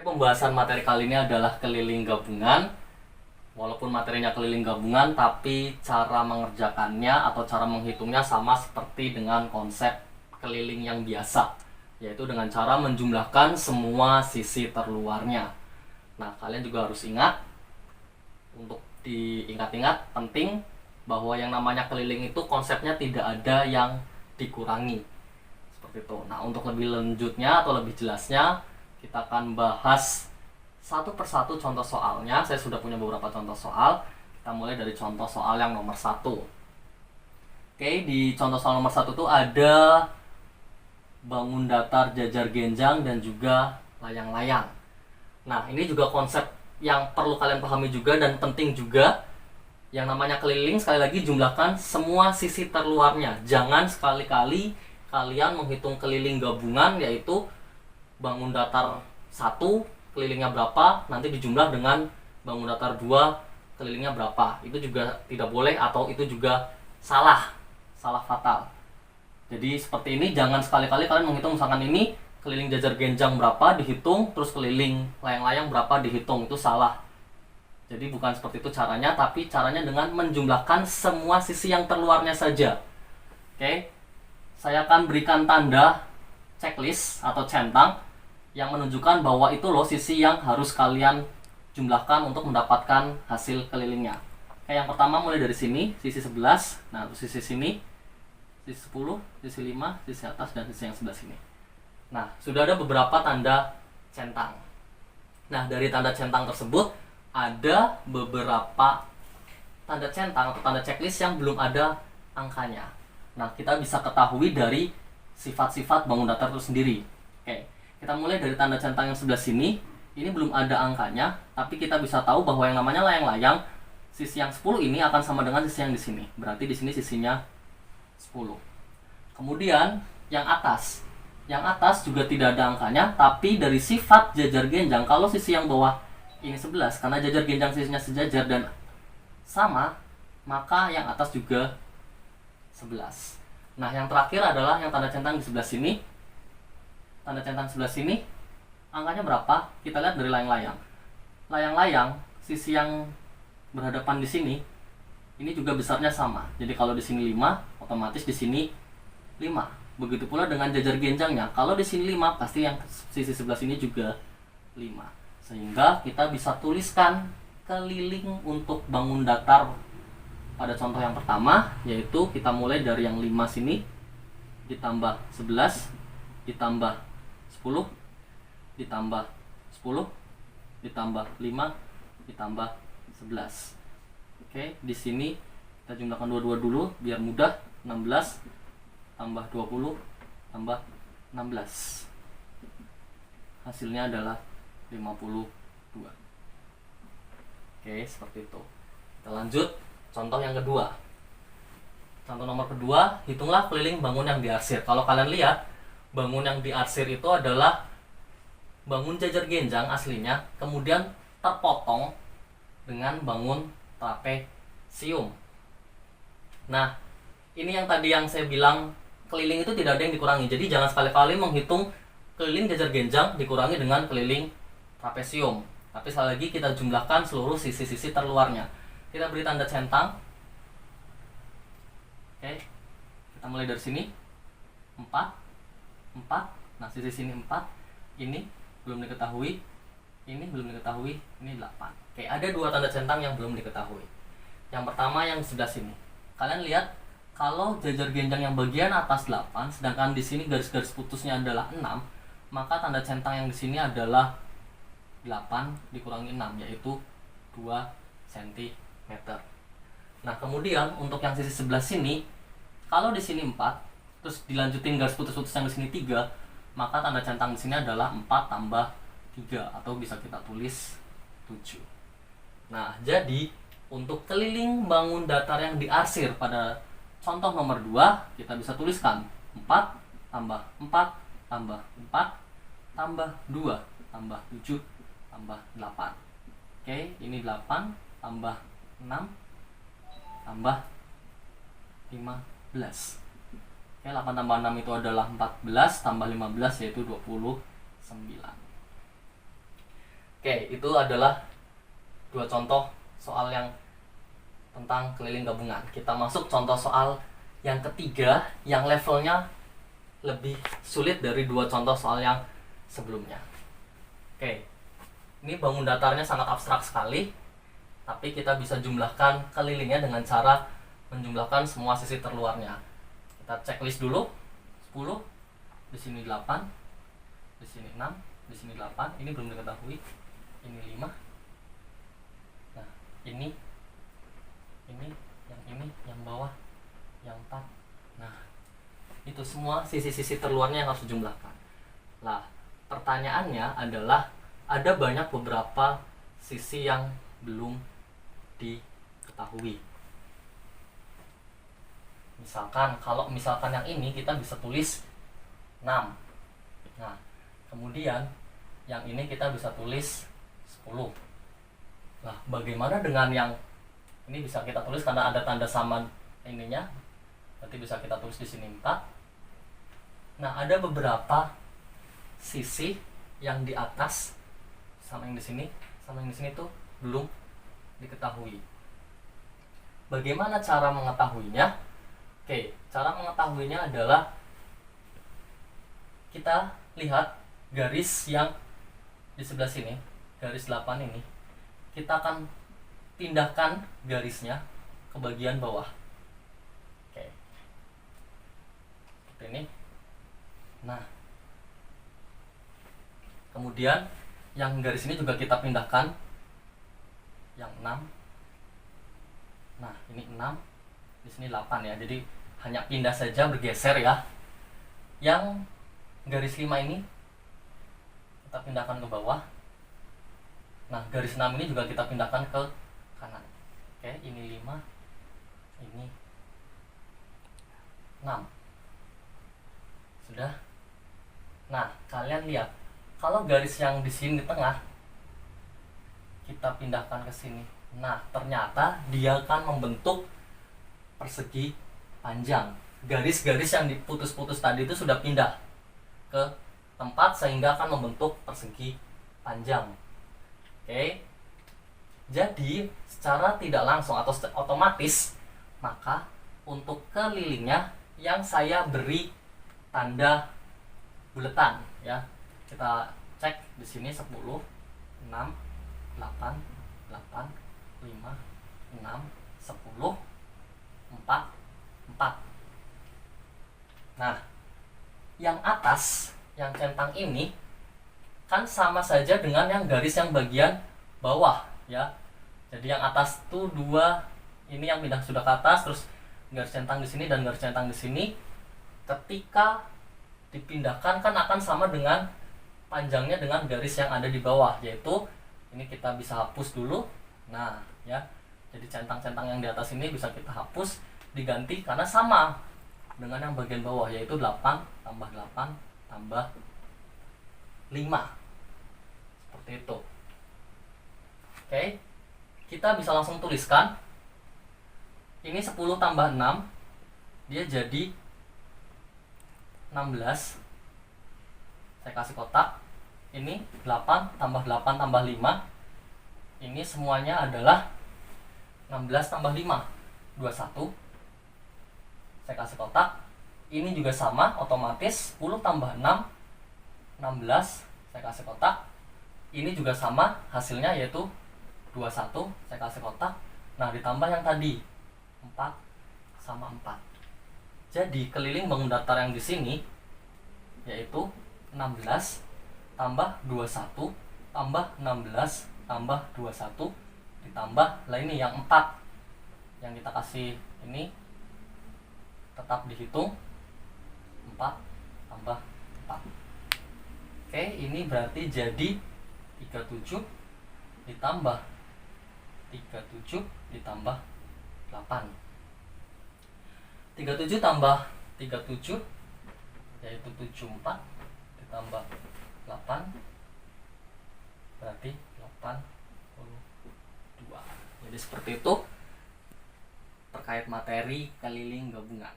Pembahasan materi kali ini adalah keliling gabungan. Walaupun materinya keliling gabungan, tapi cara mengerjakannya atau cara menghitungnya sama seperti dengan konsep keliling yang biasa, yaitu dengan cara menjumlahkan semua sisi terluarnya. Nah, kalian juga harus ingat, untuk diingat-ingat penting bahwa yang namanya keliling itu konsepnya tidak ada yang dikurangi. Seperti itu. Nah, untuk lebih lanjutnya atau lebih jelasnya, kita akan bahas satu persatu contoh soalnya. Saya sudah punya beberapa contoh soal. Kita mulai dari contoh soal yang nomor 1. Oke, di contoh soal nomor 1 itu ada bangun datar, jajar genjang, dan juga layang-layang. Nah, ini juga konsep yang perlu kalian pahami juga dan penting juga. Yang namanya keliling, sekali lagi jumlahkan semua sisi terluarnya. Jangan sekali-kali kalian menghitung keliling gabungan, yaitu bangun datar 1 kelilingnya berapa, nanti dijumlah dengan bangun datar 2 kelilingnya berapa. Itu juga tidak boleh, atau itu juga salah fatal. Jadi seperti ini, jangan sekali-kali kalian menghitung misalkan ini keliling jajar genjang berapa dihitung, terus keliling layang-layang berapa dihitung. Itu salah. Jadi bukan seperti itu caranya, tapi caranya dengan menjumlahkan semua sisi yang terluarnya saja. Oke, saya akan berikan tanda checklist atau centang yang menunjukkan bahwa itu loh sisi yang harus kalian jumlahkan untuk mendapatkan hasil kelilingnya. Oke, yang pertama mulai dari sini, sisi 11. Nah, sisi sini, sisi 10, sisi 5, sisi atas, dan sisi yang sebelah sini. Nah, sudah ada beberapa tanda centang. Nah, dari tanda centang tersebut ada beberapa tanda centang atau tanda checklist yang belum ada angkanya. Nah, kita bisa ketahui dari sifat-sifat bangun datar itu sendiri. Oke, kita mulai dari tanda centang yang sebelah sini. Ini belum ada angkanya, tapi kita bisa tahu bahwa yang namanya layang-layang, sisi yang 10 ini akan sama dengan sisi yang di sini. Berarti di sini sisinya 10. Kemudian yang atas. Yang atas juga tidak ada angkanya, tapi dari sifat jajar genjang, kalau sisi yang bawah ini 11, karena jajar genjang sisinya sejajar dan sama, maka yang atas juga 11. Nah, yang terakhir adalah yang tanda centang di sebelah sini. Tanda centang sebelah sini, angkanya berapa? Kita lihat dari layang-layang. Layang-layang, sisi yang berhadapan di sini, ini juga besarnya sama. Jadi kalau di sini 5, otomatis di sini 5. Begitu pula dengan jajar genjangnya. Kalau di sini 5, pasti yang sisi sebelah sini juga 5. Sehingga kita bisa tuliskan keliling untuk bangun datar pada contoh yang pertama, yaitu kita mulai dari yang 5 sini, ditambah 11, ditambah 10, ditambah 10, ditambah 5, ditambah 11. Oke, di sini kita jumlahkan dua-dua dulu biar mudah. 16 tambah 20 tambah 16. Hasilnya adalah 52. Oke, seperti itu. Kita lanjut contoh yang kedua. Contoh nomor kedua, hitunglah keliling bangun yang diarsir. Kalau kalian lihat, bangun yang diarsir itu adalah bangun jajar genjang aslinya, kemudian terpotong dengan bangun trapesium. Nah, ini yang tadi yang saya bilang keliling itu tidak ada yang dikurangi. Jadi jangan sekali-kali menghitung keliling jajar genjang dikurangi dengan keliling trapesium. Tapi sekali lagi kita jumlahkan seluruh sisi-sisi terluarnya. Kita beri tanda centang. Oke, kita mulai dari sini. 4. Nah, sisi sini 4. Ini belum diketahui. Ini belum diketahui. Ini 8. Oke, ada 2 tanda centang yang belum diketahui. Yang pertama yang sebelah sini. Kalian lihat, kalau jajar genjang yang bagian atas 8, sedangkan di sini garis-garis putusnya adalah 6, maka tanda centang yang di sini adalah 8 dikurangi 6, yaitu 2 cm. Nah, kemudian untuk yang sisi sebelah sini, kalau di sini 4, terus dilanjutin garis putus-putus yang di sini 3, maka tanda centang di sini adalah 4 tambah 3, atau bisa kita tulis 7. Nah, jadi untuk keliling bangun datar yang diarsir pada contoh nomor 2, kita bisa tuliskan 4 tambah 4 tambah 4 tambah 2 tambah 7 tambah 8. Oke, ini 8 tambah 6 tambah 15. Oke, 8 tambah 6 itu adalah 14, tambah 15 yaitu 29. Oke, itu adalah dua contoh soal yang tentang keliling gabungan. Kita masuk contoh soal yang ketiga yang levelnya lebih sulit dari dua contoh soal yang sebelumnya. Oke, ini bangun datarnya sangat abstrak sekali, tapi kita bisa jumlahkan kelilingnya dengan cara menjumlahkan semua sisi terluarnya. Kita checklist dulu. 10, di sini 8, di sini 6, di sini 8. Ini belum diketahui. Ini 5. Nah, ini yang bawah, yang 4. Nah, itu semua sisi-sisi terluarnya yang harus dijumlahkan. Lah, pertanyaannya adalah ada banyak beberapa sisi yang belum diketahui. Kalau misalkan yang ini kita bisa tulis 6. Nah, kemudian yang ini kita bisa tulis 10. Nah, bagaimana dengan yang ini bisa kita tulis karena ada tanda sama ininya. Nanti bisa kita tulis di sini 4. Nah, ada beberapa sisi yang di atas sama yang di sini tuh belum diketahui. Bagaimana cara mengetahuinya? Oke, cara mengetahuinya adalah kita lihat garis yang di sebelah sini, garis 8 ini. Kita akan pindahkan garisnya ke bagian bawah. Oke. Seperti ini. Nah, kemudian yang garis ini juga kita pindahkan yang 6. Nah, ini 6, di sini 8 ya. Jadi hanya pindah saja, bergeser ya. Yang garis 5 ini kita pindahkan ke bawah. Nah, garis 6 ini juga kita pindahkan ke kanan. Oke, ini 5, ini 6. Sudah? Nah, kalian lihat, kalau garis yang di sini di tengah kita pindahkan ke sini. Nah, ternyata dia akan membentuk persegi panjang. Garis-garis yang diputus-putus tadi itu sudah pindah ke tempat sehingga akan membentuk persegi panjang. Oke. Jadi, secara tidak langsung atau otomatis, maka untuk kelilingnya yang saya beri tanda buletan ya. Kita cek di sini 10, 6, 8, 8, 5, 6, 10, 4, 4. Nah, yang atas, yang centang ini kan sama saja dengan yang garis yang bagian bawah ya. Jadi yang atas tuh 2, ini yang pindah sudah ke atas, terus garis centang di sini dan garis centang di sini. Ketika dipindahkan kan akan sama dengan panjangnya dengan garis yang ada di bawah, yaitu ini kita bisa hapus dulu. Nah, ya. Jadi centang-centang yang di atas ini bisa kita hapus, diganti karena sama dengan yang bagian bawah, yaitu 8 tambah 8 tambah 5. Seperti itu. Oke. Kita bisa langsung tuliskan. Ini 10 tambah 6, dia jadi 16. Saya kasih kotak. Ini 8 tambah 8 tambah 5. Ini semuanya adalah 16 tambah 5, 21. Saya kasih kotak. Ini juga sama, otomatis 10 tambah 6, 16. Saya kasih kotak. Ini juga sama, hasilnya yaitu 21. Saya kasih kotak. Nah, ditambah yang tadi 4 sama 4. Jadi keliling bangun datar yang di sini yaitu 16 tambah 21 tambah 16 tambah 21 ditambah lah ini yang 4 yang kita kasih ini tetap dihitung 4 tambah 4. Oke, ini berarti jadi 37 ditambah 37 ditambah 8. 37 tambah 37 yaitu 74 ditambah 8 berarti 82. Jadi seperti itu terkait materi keliling gabungan.